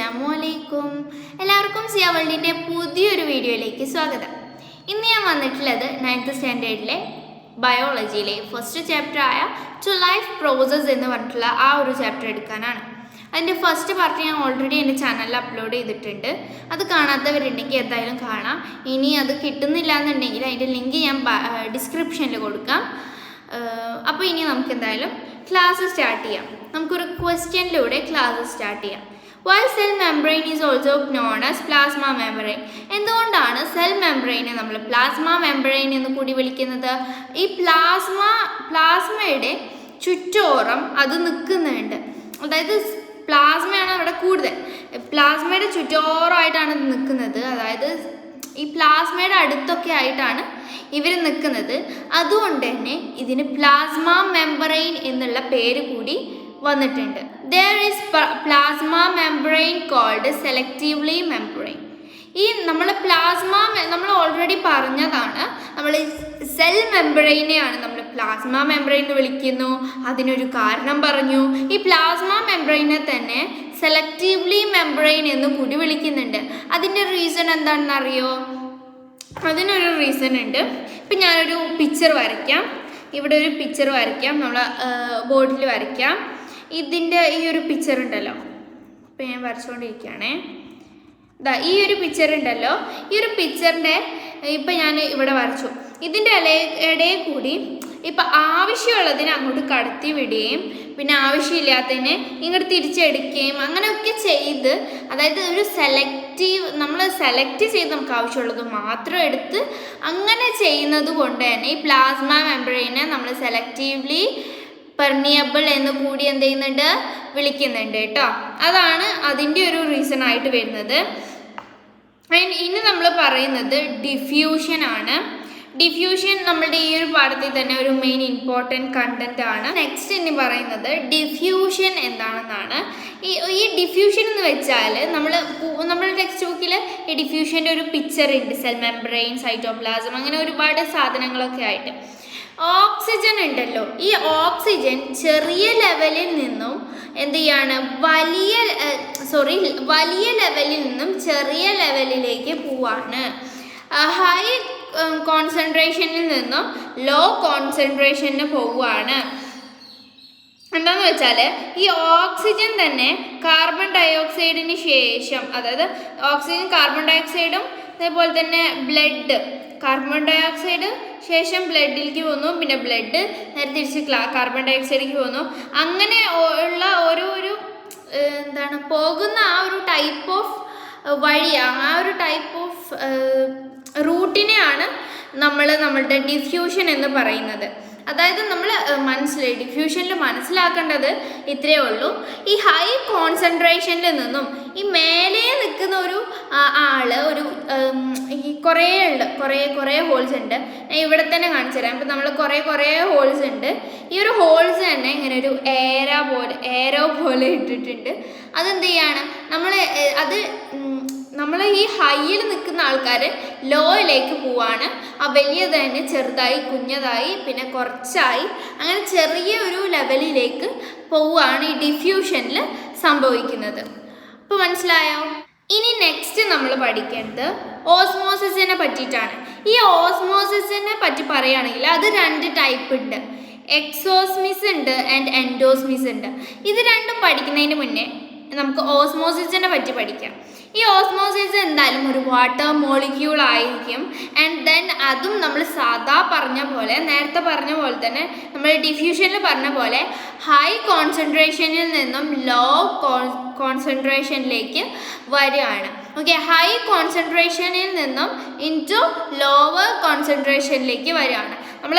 അസ്സലാമുഅലൈക്കും. എല്ലാവർക്കും സിയ വേൾഡിൻ്റെ പുതിയൊരു വീഡിയോയിലേക്ക് സ്വാഗതം. ഇന്ന് ഞാൻ വന്നിട്ടുള്ളത് 9th സ്റ്റാൻഡേർഡിലെ ബയോളജിയിലെ ഫസ്റ്റ് ചാപ്റ്ററായ ടു ലൈഫ് പ്രോസസ് എന്ന് പറഞ്ഞിട്ടുള്ള ആ ഒരു ചാപ്റ്റർ എടുക്കാനാണ്. അതിൻ്റെ ഫസ്റ്റ് പാർട്ട് ഞാൻ ഓൾറെഡി എൻ്റെ ചാനലിൽ അപ്ലോഡ് ചെയ്തിട്ടുണ്ട്. അത് കാണാത്തവരുണ്ടെങ്കിൽ എന്തായാലും കാണാം. ഇനി അത് കിട്ടുന്നില്ല എന്നുണ്ടെങ്കിൽ അതിൻ്റെ ലിങ്ക് ഞാൻ ഡിസ്ക്രിപ്ഷനിൽ കൊടുക്കാം. അപ്പോൾ ഇനി നമുക്ക് എന്തായാലും ക്ലാസ് സ്റ്റാർട്ട് ചെയ്യാം. നമുക്കൊരു ക്വസ്റ്റ്യനിലൂടെ ക്ലാസ് സ്റ്റാർട്ട് ചെയ്യാം. Why cell membrane is also known as plasma membrane? എന്തുകൊണ്ടാണ് സെൽ മെംബ്രെയിനെ നമ്മൾ പ്ലാസ്മ മെംബ്രെയിൻ എന്ന് കൂടി വിളിക്കുന്നത്? ഈ പ്ലാസ്മയുടെ ചുറ്റോറം അത് നിൽക്കുന്നുണ്ട്. അതായത് പ്ലാസ്മയാണ് അവിടെ കൂടുതൽ, പ്ലാസ്മയുടെ ചുറ്റോറമായിട്ടാണ് നിൽക്കുന്നത്. അതായത് ഈ പ്ലാസ്മയുടെ അടുത്തൊക്കെ ആയിട്ടാണ് ഇവർ നിൽക്കുന്നത്. അതുകൊണ്ട് തന്നെ ഇതിന് പ്ലാസ്മ മെംബ്രെയിൻ എന്നുള്ള പേര് കൂടി വന്നിട്ടുണ്ട്. There is plasma membrane called selectively membrane. ഈ നമ്മൾ നമ്മൾ ഓൾറെഡി പറഞ്ഞതാണ്, നമ്മൾ സെൽ മെംബ്രെയിനെയാണ് നമ്മൾ പ്ലാസ്മ മെംബ്രെയിൻ എന്ന് വിളിക്കുന്നു. അതിനൊരു കാരണം പറഞ്ഞു. ഈ പ്ലാസ്മ മെംബ്രെയിനെ തന്നെ സെലക്റ്റീവ്ലി മെംബ്രെയിൻ എന്ന് കൂടി വിളിക്കുന്നുണ്ട്. അതിൻ്റെ റീസൺ എന്താണെന്ന് അറിയോ? അതിനൊരു റീസൺ ഉണ്ട്. ഇപ്പം ഞാനൊരു പിക്ചർ വരയ്ക്കാം. ഇവിടെ ഒരു പിക്ചർ വരയ്ക്കാം, നമ്മൾ ബോർഡിൽ വരയ്ക്കാം. ഇതിൻ്റെ ഈ ഒരു പിക്ചർ ഉണ്ടല്ലോ, ഇപ്പം ഞാൻ വരച്ചുകൊണ്ടിരിക്കുകയാണേ. ഈ ഒരു പിക്ചർ ഉണ്ടല്ലോ, ഈ ഒരു പിക്ചറിൻ്റെ ഇപ്പം ഞാൻ ഇവിടെ വരച്ചു. ഇതിൻ്റെ ഇടയിൽ കൂടി ഇപ്പം ആവശ്യമുള്ളതിനെ അങ്ങോട്ട് കടത്തി വിടുകയും പിന്നെ ആവശ്യമില്ലാത്തതിനെ ഇങ്ങോട്ട് തിരിച്ചെടുക്കുകയും അങ്ങനെയൊക്കെ ചെയ്ത്, അതായത് ഒരു നമ്മൾ സെലക്ട് ചെയ്ത് നമുക്ക് ആവശ്യമുള്ളത് മാത്രം എടുത്ത് അങ്ങനെ ചെയ്യുന്നത് കൊണ്ട് തന്നെ ഈ പ്ലാസ്മ മെംബ്രെയിനെ നമ്മൾ സെലക്റ്റീവ്ലി പെർമിയബിൾ എന്ന് കൂടി എന്ത് ചെയ്യുന്നുണ്ട്, വിളിക്കുന്നുണ്ട് കേട്ടോ. അതാണ് അതിൻ്റെ ഒരു റീസൺ ആയിട്ട് വരുന്നത്. ഇനി നമ്മൾ പറയുന്നത് ഡിഫ്യൂഷൻ ആണ്. ഡിഫ്യൂഷൻ നമ്മളുടെ ഈ ഒരു പാഠത്തിൽ തന്നെ ഒരു മെയിൻ ഇമ്പോർട്ടൻറ്റ് കണ്ടന്റ് ആണ്. നെക്സ്റ്റ് ഇനി പറയുന്നത് ഡിഫ്യൂഷൻ എന്താണെന്നാണ്. ഈ ഡിഫ്യൂഷൻ എന്ന് വെച്ചാൽ നമ്മുടെ ടെക്സ്റ്റ് ബുക്കിൽ ഈ ഡിഫ്യൂഷൻ്റെ ഒരു പിക്ചർ ഉണ്ട്. സെൽ മെംബ്രെയിൻ, സൈറ്റോപ്ലാസം, അങ്ങനെ ഒരുപാട് സാധനങ്ങളൊക്കെ ആയിട്ട്. ഓക്സിജൻ ഉണ്ടല്ലോ, ഈ ഓക്സിജൻ ചെറിയ ലെവലിൽ നിന്നും എന്ത് ചെയ്യാണ്, വലിയ ലെവലിൽ നിന്നും ചെറിയ ലെവലിലേക്ക് പോവാണ്. ഹൈ കോൺസെൻട്രേഷനിൽ നിന്നും ലോ കോൺസെൻട്രേഷന് പോവുകയാണ്. എന്താണെന്ന് വെച്ചാൽ ഈ ഓക്സിജൻ തന്നെ കാർബൺ ഡയോക്സൈഡിന് ശേഷം, അതായത് ഓക്സിജൻ കാർബൺ ഡയോക്സൈഡും അതേപോലെ തന്നെ ബ്ലഡ്, കാർബൺ ഡയോക്സൈഡ് ശേഷം ബ്ലഡിലേക്ക് പോകുന്നു, പിന്നെ ബ്ലഡ് നേരെ തിരിച്ച് കാർബൺ ഡയോക്സൈഡിലേക്ക് പോകുന്നു. അങ്ങനെ ഉള്ള ഒരു പോകുന്ന ആ ഒരു ടൈപ്പ് ഓഫ് വഴി, ആ ഒരു ടൈപ്പ് ഓഫ് റൂട്ടിനെയാണ് നമ്മളുടെ ഡിഫ്യൂഷൻ എന്ന് പറയുന്നത്. അതായത് നമ്മൾ ഡിഫ്യൂഷനിൽ മനസ്സിലാക്കേണ്ടത് ഇത്രയേ ഉള്ളൂ. ഈ ഹൈ കോൺസെൻട്രേഷനിൽ നിന്നും ഈ മേലെ നിൽക്കുന്ന ഒരു ഈ കുറേ ഹോൾസ് ഉണ്ട്. ഞാൻ ഇവിടെ തന്നെ കാണിച്ചു തരാം. ഇപ്പം നമ്മൾ കുറേ ഹോൾസ് ഉണ്ട്. ഈ ഒരു ഹോൾസ് തന്നെ ഇങ്ങനെ ഒരു ഏരോ പോലെ ഇട്ടിട്ടുണ്ട്. അതെന്ത് ചെയ്യാണ്, നമ്മൾ ഈ ഹൈയിൽ നിൽക്കുന്ന ആൾക്കാർ ലോയിലേക്ക് പോവാണ്. ആ വലിയത് തന്നെ ചെറുതായി, കുഞ്ഞതായി, പിന്നെ കുറച്ചായി, അങ്ങനെ ചെറിയ ഒരു ലെവലിലേക്ക് പോവുകയാണ് ഈ ഡിഫ്യൂഷനിൽ സംഭവിക്കുന്നത്. അപ്പോൾ മനസ്സിലായോ? ഇനി നെക്സ്റ്റ് നമ്മൾ പഠിക്കേണ്ടത് ഓസ്മോസിസിനെ പറ്റിയിട്ടാണ്. ഈ ഓസ്മോസിസിനെ പറ്റി പറയുകയാണെങ്കിൽ അത് 2 ടൈപ്പ് ഉണ്ട്. എക്സോസ്മിസ് ഉണ്ട് ആൻഡ് എൻഡോസ്മിസ് ഉണ്ട്. ഇത് രണ്ടും പഠിക്കുന്നതിന് മുന്നേ നമുക്ക് ഓസ്മോസിസിനെ പറ്റി പഠിക്കാം. ഈ ഓസ്മോസിസ് എന്തായാലും ഒരു വാട്ടർ മോളിക്യൂൾ ആയിരിക്കും. ആൻഡ് ദെൻ അതും നമ്മൾ നേരത്തെ പറഞ്ഞ പോലെ തന്നെ നമ്മൾ ഡിഫ്യൂഷനിൽ പറഞ്ഞ പോലെ ഹൈ കോൺസെൻട്രേഷനിൽ നിന്നും ലോ കോൺസെൻട്രേഷനിലേക്ക് വരികയാണ്. ഓക്കെ, ഹൈ കോൺസെൻട്രേഷനിൽ നിന്നും ഇൻറ്റു ലോവർ കോൺസെൻട്രേഷനിലേക്ക് വരികയാണ്. നമ്മൾ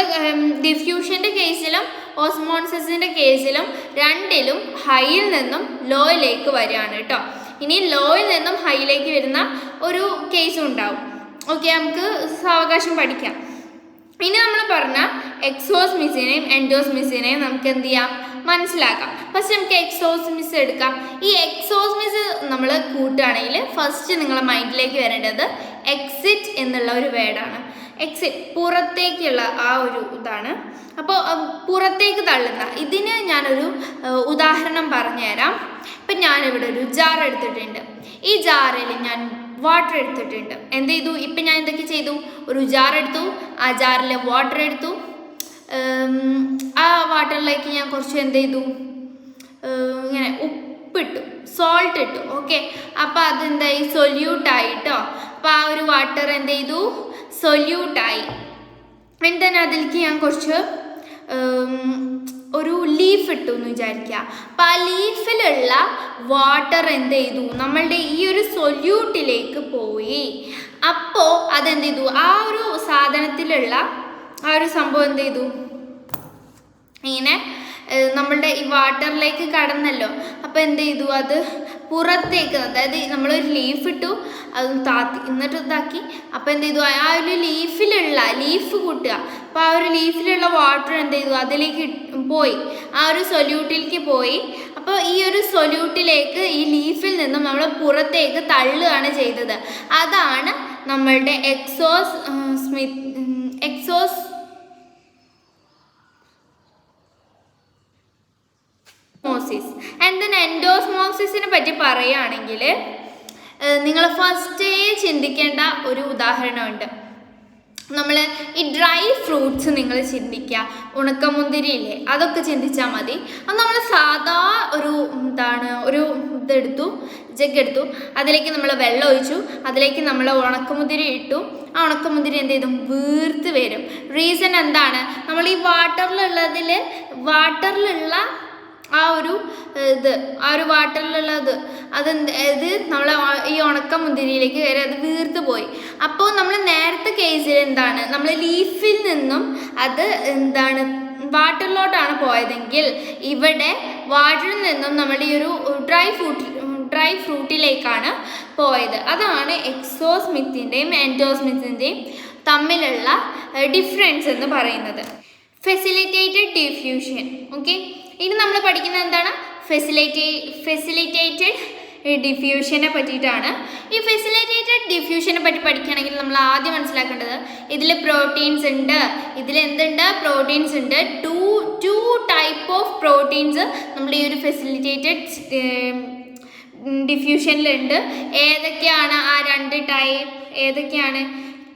ഡിഫ്യൂഷൻ്റെ കേസിലും ഓസ്മോസിസിൻ്റെ കേസിലും രണ്ടിലും ഹൈയിൽ നിന്നും ലോയിലേക്ക് വരികയാണ് കേട്ടോ. ഇനി ലോയിൽ നിന്നും ഹൈയിലേക്ക് വരുന്ന ഒരു കേസും ഉണ്ടാവും. ഓക്കെ, നമുക്ക് സാവകാശം പഠിക്കാം. ഇനി നമ്മൾ പറഞ്ഞ എക്സോസ്മിസിനെയും എൻഡോസ്മിസിനെയും നമുക്ക് എന്ത് ചെയ്യാം, മനസ്സിലാക്കാം. ഫസ്റ്റ് നമുക്ക് എക്സോസ്മിസ് എടുക്കാം. ഈ എക്സോസ്മിസ് നമ്മൾ കൂട്ടുകയാണെങ്കിൽ ഫസ്റ്റ് നിങ്ങളുടെ മൈൻഡിലേക്ക് വരേണ്ടത് എക്സിറ്റ് എന്നുള്ള ഒരു വേർഡാണ്. എക്സിറ്റ്, പുറത്തേക്കുള്ള ആ ഒരു ഇതാണ്. അപ്പോൾ പുറത്തേക്ക് തള്ളുന്ന ഇതിന് ഞാനൊരു ഉദാഹരണം പറഞ്ഞുതരാം. ഇപ്പം ഞാനിവിടെ ഒരു ജാർ എടുത്തിട്ടുണ്ട്. ഈ ജാറിൽ ഞാൻ വാട്ടർ എടുത്തിട്ടുണ്ട്. എന്ത് ചെയ്തു? ഇപ്പം ഞാൻ എന്തൊക്കെ ചെയ്തു? ഒരു ജാർ എടുത്തു, ആ ജാറിൽ വാട്ടർ എടുത്തു, ആ വാട്ടറിലേക്ക് ഞാൻ കുറച്ച് എന്ത് ചെയ്തു? ഇങ്ങനെ ഉപ്പിട്ടു, സോൾട്ട് ഇട്ടു. ഓക്കെ, അപ്പോൾ അതെന്തായി? സൊല്യൂട്ടായി കേട്ടോ. അപ്പോൾ ആ ഒരു വാട്ടർ എന്ത് ചെയ്തു? സൊല്യൂട്ടായി. എന്താണ് അതിലേക്ക് ഞാൻ കുറച്ച് ഒരു ലീഫ് ഇട്ടു എന്ന് വിചാരിക്കുക. അപ്പം ആ ലീഫിലുള്ള വാട്ടർ എന്ത് ചെയ്തു? നമ്മളുടെ ഈ ഒരു സൊല്യൂട്ടിലേക്ക് പോയി. അപ്പോൾ അതെന്ത് ചെയ്തു? ആ ഒരു സാധനത്തിലുള്ള ആ ഒരു സംഭവം എന്ത് ചെയ്തു? ഇങ്ങനെ നമ്മളുടെ ഈ വാട്ടറിലേക്ക് കടന്നല്ലോ. അപ്പോൾ എന്ത് ചെയ്തു? അത് പുറത്തേക്ക്, അതായത് നമ്മളൊരു ലീഫ് ഇട്ടു, അത് താത്തി എന്നിട്ട് ഇതാക്കി. അപ്പോൾ എന്ത് ചെയ്തു? ആ ഒരു ലീഫ് കൂട്ടുക. അപ്പോൾ ആ ഒരു ലീഫിലുള്ള വാട്ടർ എന്ത് ചെയ്തു? അതിലേക്ക് പോയി, ആ ഒരു സൊല്യൂട്ടിലേക്ക് പോയി. അപ്പോൾ ഈ ഒരു സൊല്യൂട്ടിലേക്ക് ഈ ലീഫിൽ നിന്നും നമ്മൾ പുറത്തേക്ക് തള്ളുകയാണ് ചെയ്തത്. അതാണ് നമ്മളുടെ എൻഡോസ്മോസിസ്. ആൻഡ് ദെൻ എൻഡോസ്മോസിസിനെ പറ്റി പറയുകയാണെങ്കിൽ നിങ്ങൾ ഫസ്റ്റേ ചിന്തിക്കേണ്ട ഒരു ഉദാഹരണമുണ്ട്. നമ്മൾ ഈ ഡ്രൈ ഫ്രൂട്ട്സ് നിങ്ങൾ ചിന്തിക്കുക, ഉണക്കമുന്തിരിയില്ലേ, അതൊക്കെ ചിന്തിച്ചാൽ മതി. അത് നമ്മൾ സാധാ ഒരു ജഗ്ഗെടുത്തു, അതിലേക്ക് നമ്മൾ വെള്ളം ഒഴിച്ചു, അതിലേക്ക് നമ്മൾ ഉണക്കമുന്തിരി ഇട്ടു. ആ ഉണക്കമുന്തിരി എന്ത് ചെയ്തു? വീർത്ത് വരും. റീസൺ എന്താണ്? നമ്മൾ ഈ വാട്ടറിലുള്ള ആ ഒരു വാട്ടറിലുള്ളത് അത് നമ്മൾ ഈ ഉണക്കമുന്തിരിയിലേക്ക് കയറി അത് വീർത്ത് പോയി. അപ്പോൾ നമ്മൾ നേരത്തെ കേസിൽ എന്താണ്? നമ്മൾ ലീഫിൽ നിന്നും അത് വാട്ടറിലോട്ടാണ് പോയതെങ്കിൽ ഇവിടെ വാട്ടറിൽ നിന്നും നമ്മൾ ഈ ഒരു ഡ്രൈ ഫ്രൂട്ടിലേക്കാണ് പോയത്. അതാണ് എക്സോസ്മിത്തിൻ്റെയും എൻഡോസ്മിത്തിൻ്റെയും തമ്മിലുള്ള ഡിഫറൻസ് എന്ന് പറയുന്നത്. Facilitated diffusion. ഓക്കെ, ഇനി നമ്മൾ പഠിക്കുന്നത് എന്താണ്? ഫെസിലിറ്റേറ്റഡ് ഡിഫ്യൂഷനെ പറ്റിയിട്ടാണ്. ഈ ഫെസിലിറ്റേറ്റഡ് ഡിഫ്യൂഷനെ പറ്റി പഠിക്കുകയാണെങ്കിൽ നമ്മൾ ആദ്യം മനസ്സിലാക്കേണ്ടത് ഇതിൽ പ്രോട്ടീൻസ് ഉണ്ട്. പ്രോട്ടീൻസ് ഉണ്ട്. ടു ടൈപ്പ് ഓഫ് പ്രോട്ടീൻസ് നമ്മൾ ഈ ഒരു ഫെസിലിറ്റേറ്റഡ് ഡിഫ്യൂഷനിലുണ്ട്. ഏതൊക്കെയാണ് ആ 2 ടൈപ്പ്? ഏതൊക്കെയാണ്?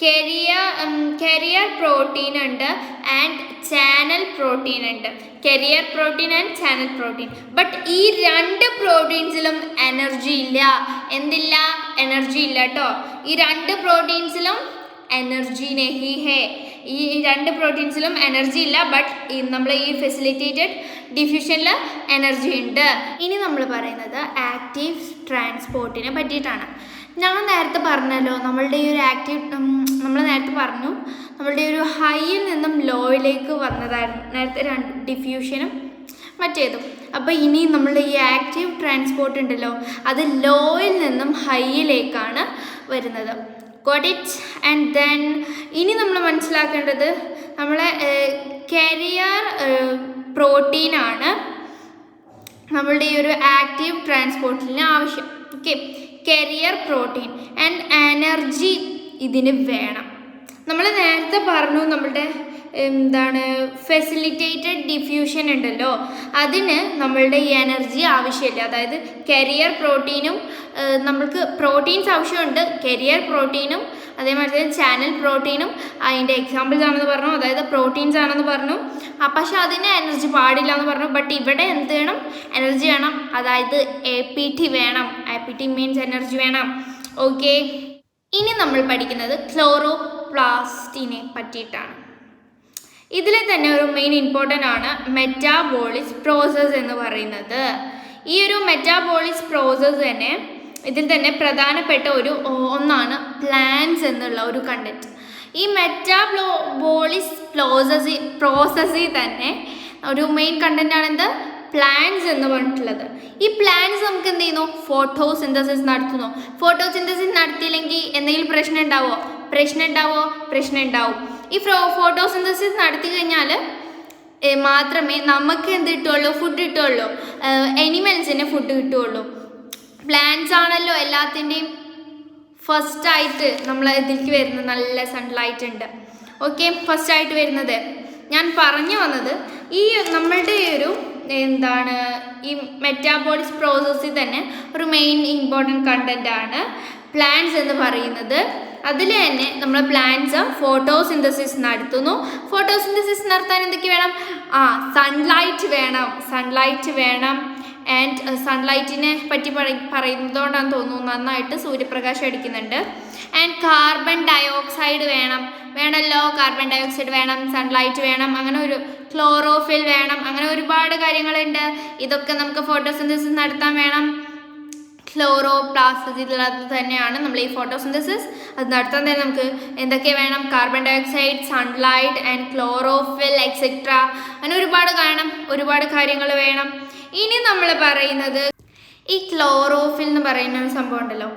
കരിയർ പ്രോട്ടീൻ ഉണ്ട് ആൻഡ് ചാനൽ പ്രോട്ടീൻ ഉണ്ട്. Career protein and channel protein. But ഈ 2 പ്രോട്ടീൻസിലും എനർജി ഇല്ല. എന്തില്ല? എനർജി ഇല്ല കേട്ടോ. ഈ 2 പ്രോട്ടീൻസിലും എനർജി നെഹി ഹേ. ഈ 2 പ്രോട്ടീൻസിലും എനർജി ഇല്ല. ബട്ട് നമ്മൾ ഈ ഫെസിലിറ്റേറ്റഡ് ഡിഫ്യൂഷനിൽ എനർജി ഉണ്ട്. ഇനി നമ്മൾ പറയുന്നത് ആക്റ്റീവ് ട്രാൻസ്പോർട്ടിനെ പറ്റിയിട്ടാണ്. ഞാൻ നേരത്തെ പറഞ്ഞല്ലോ, നമ്മളുടെ ഈ ഒരു നമ്മൾ നേരത്തെ പറഞ്ഞു നമ്മളുടെ ഒരു ഹൈയിൽ നിന്നും ലോയിലേക്ക് വന്നതായിരുന്നു നേരത്തെ 2 ഡിഫ്യൂഷനും മറ്റേതും. അപ്പോൾ ഇനി നമ്മളുടെ ഈ ആക്റ്റീവ് ട്രാൻസ്പോർട്ട് ഉണ്ടല്ലോ, അത് ലോയിൽ നിന്നും ഹൈയിലേക്കാണ് വരുന്നത്. Got it? ആൻഡ് ദെൻ ഇനി നമ്മൾ മനസ്സിലാക്കേണ്ടത് നമ്മളെ കരിയർ പ്രോട്ടീനാണ് നമ്മളുടെ ഈ ഒരു ആക്റ്റീവ് ട്രാൻസ്പോർട്ടിന് ആവശ്യം. Okay, career protein and energy ഇതിന് വേണം. നമ്മൾ നേരത്തെ പറഞ്ഞു നമ്മളുടെ ഫെസിലിറ്റേറ്റഡ് ഡിഫ്യൂഷൻ ഉണ്ടല്ലോ, അതിന് നമ്മളുടെ ഈ എനർജി ആവശ്യമില്ല. അതായത് കരിയർ പ്രോട്ടീനും നമ്മൾക്ക് പ്രോട്ടീൻസ് ആവശ്യമുണ്ട്. കരിയർ പ്രോട്ടീനും അതേമാതിരി തന്നെ ചാനൽ പ്രോട്ടീനും അതിൻ്റെ എക്സാമ്പിൾസ് ആണെന്ന് പറഞ്ഞു, അതായത് പ്രോട്ടീൻസ് ആണെന്ന് പറഞ്ഞു. പക്ഷെ അതിന് എനർജി പാടില്ല എന്ന് പറഞ്ഞു. ബട്ട് ഇവിടെ എന്ത് വേണം? എനർജി വേണം. അതായത് APT വേണം. APT മീൻസ് എനർജി വേണം. ഓക്കെ, ഇനി നമ്മൾ പഠിക്കുന്നത് ക്ലോറോപ്ലാസ്റ്റിനെ പറ്റിയിട്ടാണ്. ഇതിൽ തന്നെ ഒരു മെയിൻ ഇമ്പോർട്ടൻ്റ് ആണ് മെറ്റാബോളിക് പ്രോസസ്സ് എന്ന് പറയുന്നത്. ഈ ഒരു മെറ്റാബോളിക് പ്രോസസ്സ് തന്നെ ഇതിൽ തന്നെ പ്രധാനപ്പെട്ട ഒന്നാണ് പ്ലാന്റ്സ് എന്നുള്ള ഒരു കണ്ടന്റ്. ഈ മെറ്റാബോളിക് പ്രോസസ്സിൽ തന്നെ ഒരു മെയിൻ കണ്ടന്റ് ആണ് എന്ത്? പ്ലാന്റ്സ് എന്ന് പറഞ്ഞിട്ടുള്ളത്. ഈ പ്ലാന്റ്സ് നമുക്ക് എന്ത് ചെയ്യുന്നു? ഫോട്ടോസിന്തസിസ് നടത്തുന്നു. ഫോട്ടോസിന്തസിസ് നടത്തിയില്ലെങ്കിൽ എന്തെങ്കിലും പ്രശ്നം ഉണ്ടാവും. ഈ ഫോട്ടോസിന്തസിസ് നടത്തി കഴിഞ്ഞാൽ മാത്രമേ നമുക്ക് എന്ത് കിട്ടുള്ളൂ? ഫുഡ് കിട്ടുള്ളൂ. എനിമൽസിന് ഫുഡ് കിട്ടുള്ളൂ. പ്ലാന്റ്സ് ആണല്ലോ എല്ലാത്തിൻ്റെയും ഫസ്റ്റായിട്ട് നമ്മൾ ഇതിലേക്ക് വരുന്നത്. നല്ല സൺലൈറ്റ് ഉണ്ട്. ഓക്കെ, ഫസ്റ്റായിട്ട് വരുന്നത്. ഞാൻ പറഞ്ഞു വന്നത് ഈ നമ്മളുടെ ഒരു ഈ മെറ്റാബോളിക് പ്രോസസ്സിൽ തന്നെ ഒരു മെയിൻ ഇമ്പോർട്ടൻറ്റ് കണ്ടൻ്റ് ആണ് പ്ലാന്റ്സ് എന്ന് പറയുന്നത്. അതിൽ തന്നെ നമ്മൾ പ്ലാന്റ്സ് ഫോട്ടോസിന്തസിസ് നടത്തുന്നു. ഫോട്ടോസിന്തസിസ് നടത്താൻ എന്തൊക്കെ വേണം? സൺലൈറ്റ് വേണം. ആൻഡ് സൺലൈറ്റിനെ പറ്റി പറയുന്നതുകൊണ്ടാണ് തോന്നുന്നു നന്നായിട്ട് സൂര്യപ്രകാശം അടിക്കുന്നുണ്ട്. ആൻഡ് കാർബൺ ഡയോക്സൈഡ് വേണമല്ലോ, കാർബൺ ഡയോക്സൈഡ് വേണം, സൺലൈറ്റ് വേണം, അങ്ങനെ ഒരു ക്ലോറോഫിൽ വേണം, അങ്ങനെ ഒരുപാട് കാര്യങ്ങളുണ്ട്. ഇതൊക്കെ നമുക്ക് ഫോട്ടോസിന്തസിസ് നടത്താൻ വേണം. ക്ലോറോപ്ലാസ്റ്റ് തന്നെയാണ് നമ്മൾ ഈ ഫോട്ടോസിന്തസിസ്. അത് നടത്താൻ തന്നെ നമുക്ക് എന്തൊക്കെ വേണം? Carbon dioxide, sunlight and chlorophyll etcetera, അങ്ങനെ ഒരുപാട് കാര്യങ്ങൾ വേണം. ഇനി നമ്മൾ പറയുന്നത് ഈ ക്ലോറോഫിൽ എന്ന് പറയുന്ന ഒരു സംഭവം ഉണ്ടല്ലോ,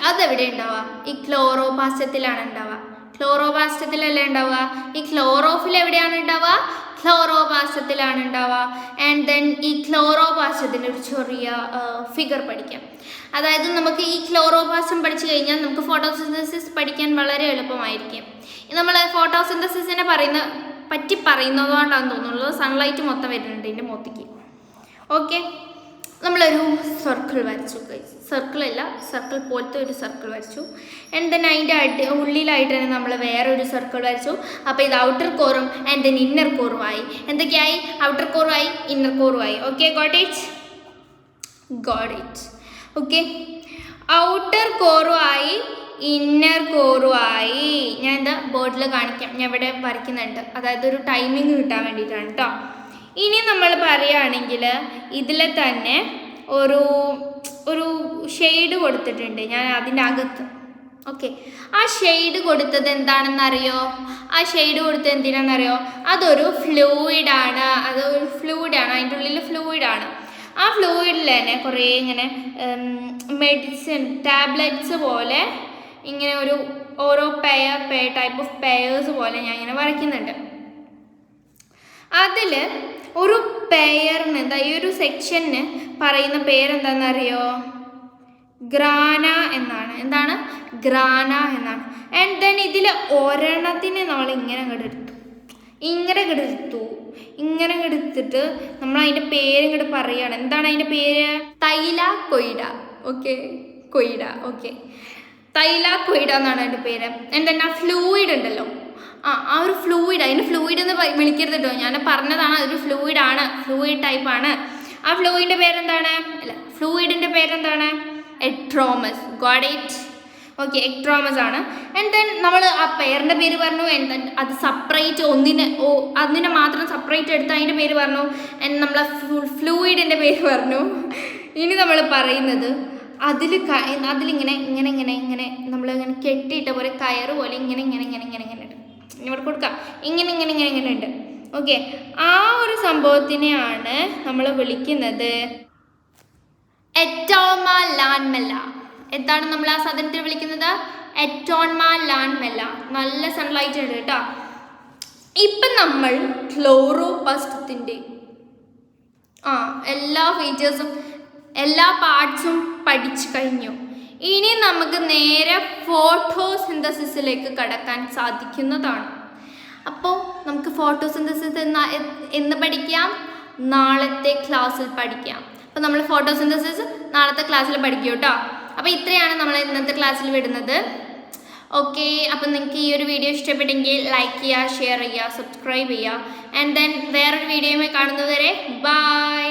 അതെവിടെ ഉണ്ടാവുക? ഈ ക്ലോറോപ്ലാസ്റ്റത്തിലാണ് ഉണ്ടാവുക. ക്ലോറോപ്ലാസ്റ്റത്തിലല്ലേ ഉണ്ടാവുക? ഈ ക്ലോറോഫിൽ എവിടെയാണ് ഉണ്ടാവുക? ക്ലോറോപ്ലാസ്റ്റത്തിലാണ് ഉണ്ടാവുക. ആൻഡ് ദെൻ ഈ ക്ലോറോപ്ലാസ്റ്റത്തിൻ്റെ ഒരു ചെറിയ ഫിഗർ പഠിക്കാം. അതായത് നമുക്ക് ഈ ക്ലോറോപ്ലാസ്റ്റം പഠിച്ചു കഴിഞ്ഞാൽ നമുക്ക് ഫോട്ടോസിന്തസിസ് പഠിക്കാൻ വളരെ എളുപ്പമായിരിക്കും. നമ്മൾ ഫോട്ടോസിന്തസിസിനെ പറയുന്നതുകൊണ്ടാണ് തോന്നുന്നുള്ളൂ സൺലൈറ്റ് മൊത്തം വരുന്നുണ്ട് ഇതിൻ്റെ മൊത്തയ്ക്ക്. ഓക്കെ, നമ്മളൊരു സർക്കിൾ വരച്ചു. സർക്കിൾ പോലത്തെ ഒരു സർക്കിൾ വരച്ചു. ആൻഡ് ദെൻ അതിൻ്റെ ഉള്ളിലായിട്ട് തന്നെ നമ്മൾ വേറൊരു സർക്കിൾ വരച്ചു. അപ്പോൾ ഇത് ഔട്ടർ കോറും ആൻഡ് ദെൻ ഇന്നർ കോറുമായി. എന്തൊക്കെയായി? ഔട്ടർ കോറുമായി, ഇന്നർ കോറുമായി. Okay, got it. Okay, outer കോറുമായി, ഇന്നർ കോറുമായി. ഞാൻ എന്താ ബോർഡിൽ കാണിക്കാം, ഞാൻ ഇവിടെ വരയ്ക്കുന്നുണ്ട്. അതായത് ഒരു ടൈമിങ് കിട്ടാൻ വേണ്ടിയിട്ടാണ് കേട്ടോ. ഇനി നമ്മൾ പറയുകയാണെങ്കിൽ ഇതിൽ തന്നെ ഒരു ഷെയ്ഡ് കൊടുത്തിട്ടുണ്ട് ഞാൻ അതിൻ്റെ അകത്ത്. ഓക്കെ, ആ ഷെയ്ഡ് കൊടുത്തത് എന്താണെന്നറിയോ? ആ ഷെയ്ഡ് കൊടുത്തത് എന്തിനാണെന്നറിയോ? അതൊരു ഫ്ലൂയിഡാണ്. അതിൻ്റെ ഉള്ളിൽ ഫ്ലൂയിഡാണ്. ആ ഫ്ലൂയിഡിൽ തന്നെ കുറേ ഇങ്ങനെ മെഡിസിൻ ടാബ്ലറ്റ്സ് പോലെ ഇങ്ങനെ ഓരോ ടൈപ്പ് ഓഫ് പെയേഴ്സ് പോലെ ഞാൻ ഇങ്ങനെ വരയ്ക്കുന്നുണ്ട്. അതിൽ ഒരു പെയറിന് ഈ ഒരു സെക്ഷന് പറയുന്ന പേരെന്താണെന്നറിയോ? ഗ്രാന എന്നാണ്. ഗ്രാന എന്നാണ്. ആൻഡ് ദെൻ ഇതിൽ ഒരെണ്ണത്തിന് നമ്മൾ ഇങ്ങനെ എടുത്തിട്ട് നമ്മൾ അതിൻ്റെ പേരിങ്ങോട്ട് പറയുകയാണ്. എന്താണ് അതിൻ്റെ പേര്? തൈലാക്കൊയ്ഡ. ഓക്കെ, തൈലാക്കൊയ്ഡ എന്നാണ് അതിൻ്റെ പേര്. ആൻഡ് ആ ഫ്ലൂയിഡ് ഉണ്ടല്ലോ, ആ ഒരു അതിന് ഫ്ലൂയിഡ് എന്ന് വിളിക്കരുത് കേട്ടോ, ഞാൻ പറഞ്ഞതാണ്. അതൊരു ഫ്ലൂയിഡ് ടൈപ്പാണ്. ആ ഫ്ലൂയിഡിൻ്റെ പേരെന്താണ്? എക്ട്രോമസ്. Got it? ഓക്കെ, എക്ട്രോമസ് ആണ്. ആൻഡ് ദെൻ നമ്മൾ ആ പെയറിൻ്റെ പേര് പറഞ്ഞു. ആൻഡ് ദെൻ അത് സെപ്പറേറ്റ് അതിനെ മാത്രം സെപ്പറേറ്റ് എടുത്ത് അതിൻ്റെ പേര് പറഞ്ഞു. ആൻഡ് നമ്മൾ ഫ്ലൂയിഡിൻ്റെ പേര് പറഞ്ഞു. ഇനി നമ്മൾ പറയുന്നത് അതിലിങ്ങനെ നമ്മളിങ്ങനെ കെട്ടിയിട്ട പോലെ കയറ് പോലെ ഇങ്ങനെ ഇവിടെ കൊടുക്കാം. ഇങ്ങനെ ഉണ്ട്. ഓക്കെ, ആ ഒരു സംഭവത്തിനെയാണ് നമ്മൾ വിളിക്കുന്നത് എറ്റോമ ലാൻമെല്ല. എന്താണ് നമ്മൾ ആ സാധനത്തിൽ വിളിക്കുന്നത്? എറ്റോമ ലാൻമെല്ല. നല്ല സൺലൈറ്റ് ഉണ്ട് കേട്ടോ. ഇപ്പം നമ്മൾ ക്ലോറോപ്ലാസ്റ്റത്തിൻ്റെ എല്ലാ ഫീച്ചേഴ്സും എല്ലാ പാർട്സും പഠിച്ചു കഴിഞ്ഞു. ഇനി നമുക്ക് നേരെ ഫോട്ടോസിന്തസിസിലേക്ക് കടക്കാൻ സാധിക്കുന്നതാണ്. അപ്പോൾ നമുക്ക് ഫോട്ടോസിന്തസിസ് എന്ന് പഠിക്കാം? നാളത്തെ ക്ലാസ്സിൽ പഠിക്കാം. അപ്പോൾ നമ്മൾ ഫോട്ടോസിന്തസിസ് നാളത്തെ ക്ലാസ്സിൽ പഠിക്കും കേട്ടോ. അപ്പോൾ ഇത്രയാണ് നമ്മൾ ഇന്നത്തെ ക്ലാസ്സിൽ വിടുന്നത്. ഓക്കെ, അപ്പം നിങ്ങൾക്ക് ഈ ഒരു വീഡിയോ ഇഷ്ടപ്പെട്ടെങ്കിൽ ലൈക്ക് ചെയ്യുക, ഷെയർ ചെയ്യുക, സബ്സ്ക്രൈബ് ചെയ്യുക. ആൻഡ് ദെൻ വേറൊരു വീഡിയോയുമായി കാണുന്നതുവരെ ബൈ.